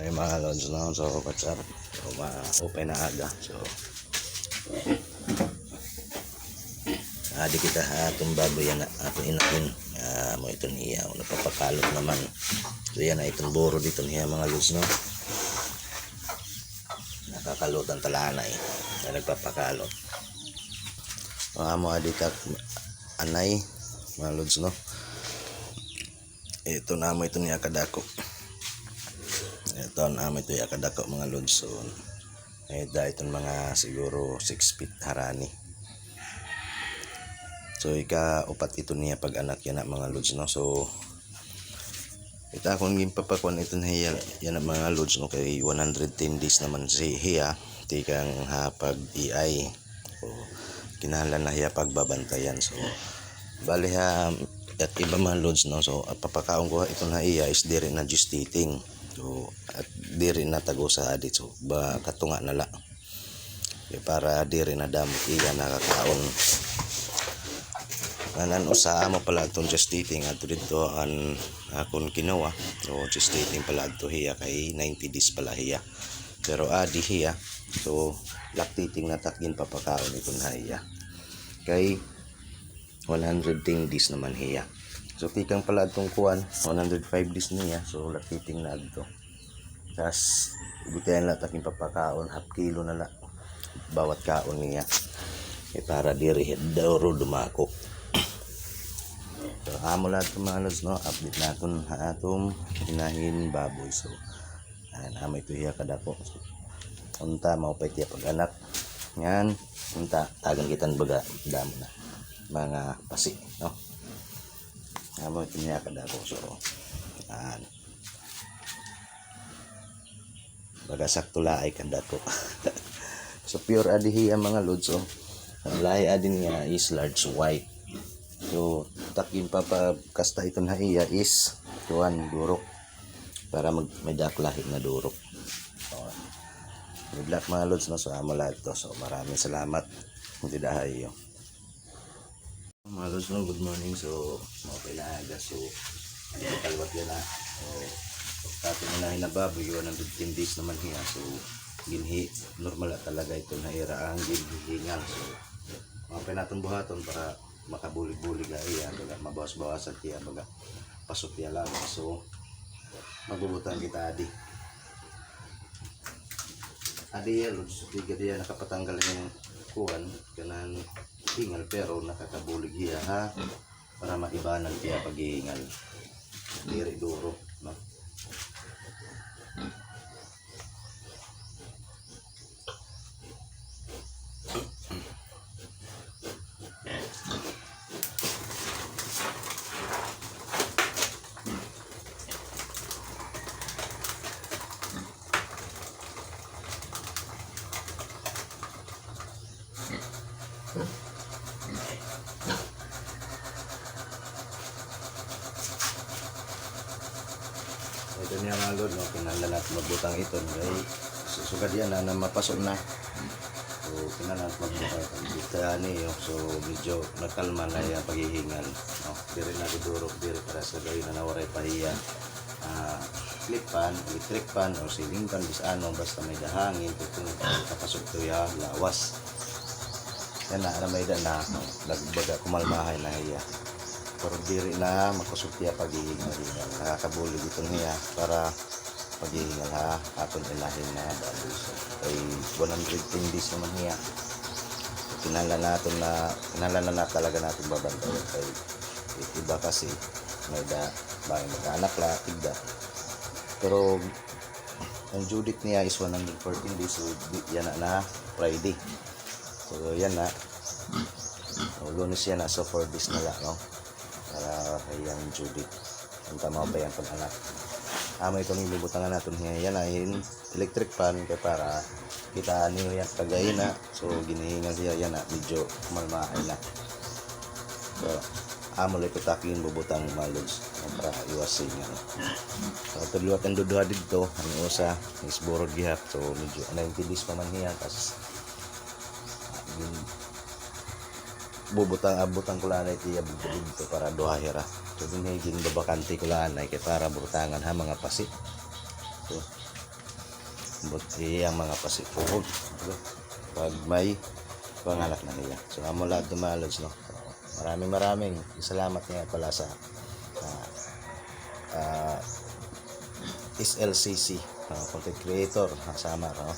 Ano yung mga lods, no? So what's up? So ma-open na aga. So di kita atong baboy yan atong inahin mo itong iya napapakalot naman. So yan na itong buro dito niya mga lods, no? Nakakalutan talanay na nagpapakalot. Mga mo adita anay mga lods, no? Ito na mo ito niya kadako. Ito na mo ito niya kadako mga lods. So itong mga siguro 6 feet harani. So ika-upat ito niya pag anak yan na mga lods, no? So ita akong gimpapakuan ito na yan na mga lods, no? Kay 110 days naman si hiya tikang hapag EI. So kinahanglan na hiya pagbabantayan. So bali ha at iba mga lods, no? So papakaon ko ito na iya is diri na gestating. So at diri na tago sa adit. So ba katunga nala para diri na damot iya nakakaon. Kanan usa mo pala itong gestating at dito ang akong kinuha. So gestating pala ito hiya kay 90 days pala hiya. Pero adi hiya. So lactating na takin papakaon ito na hiya. Kay 110 days naman hiya. So tikang pala itong kuwan 105 days niya. So lactating na ito. Tas ibutayan lang takin papakaon half kilo na lang bawat kaon niya. Para diri daw dumako. So amo lahat ng mga lods, no? Update natin atong hinahin baboy. So amo ito hiya kadako. So, unta mao pa itiya pag anak yan unta tagang kitan baga damo na mga pasi, no? Amo ito hiya kadako. So baga sakto laay kadako. So pure adihi ang mga lods. So ang lahi adin niya is large white. So takin pa kasta ito na iya is tuwan durok para may daklahi na durok. So may black mga lods, no? So amo lahat to. So maraming salamat hindi dahayo mga lods, no? Good morning. So okay na aga. So kalwat yan na. So tatin na hinababoy 115 days naman hiya. So ginhi normal talaga ito na ira ang ginhihingal. So mga natin buhaton para makabulig-bulig iya baga mabawas-bawasan tiya baga pasok tiya lang. So magbubutan kita adi yan lods. Tiga diya nakapatanggal yung kuwan kanan hingal pero nakakabulig iya ha para maibanan tiya paghihingal diri duro, no? Ito niya mga lord, no? Kinahanglan natin magbutang ito kay susugad yan na mapasok na. So kinahanglan natin magbutang ito niyo. So medyo nakalma na yung paghihingal, no? Diri na dudurok diri para sa gawin na nawaray pahiya clip pan, electric pan o ceiling pan bis ano basta may dahangin kung kapasok to ya lawas yan na may na lagbaga kumalmahay na hiya. Pero diri na makasuktiya paghihingal nakakabulig ito niya para paghihingal ha aton ilahin na baboy. So ay 110 days naman niya. Kinahanglan na talaga natin babantayan kay iba kasi may bahay mag-anak la tigda. Pero ang due date niya is 114 days. So yan na Friday. So yan na Lunes yan na. So 4 days na lang, no? Para kayang Judith ang tama ba yan pag anak amo ito nilibutangan natin yan ay electric fan kaya para kita niyo yan kagayin na. So ginihingan siya yan na medyo malmahay na. So amo lang ipatakin bubutang malods para iwasin yan. So tuliwat ang duduha dito ang usa is borod gihap. So medyo 90 days pa man niya tas bubutang kulanay tiya dito para duhahira. So dinhigin babakante kulanay kay para butangan ha mga pasi. So buti ang mga pasipog pag may panganak na nila. So amo lahat ng mga lods, no. Maraming salamat nga pala sa SLCC, content creator, kasama ka, no?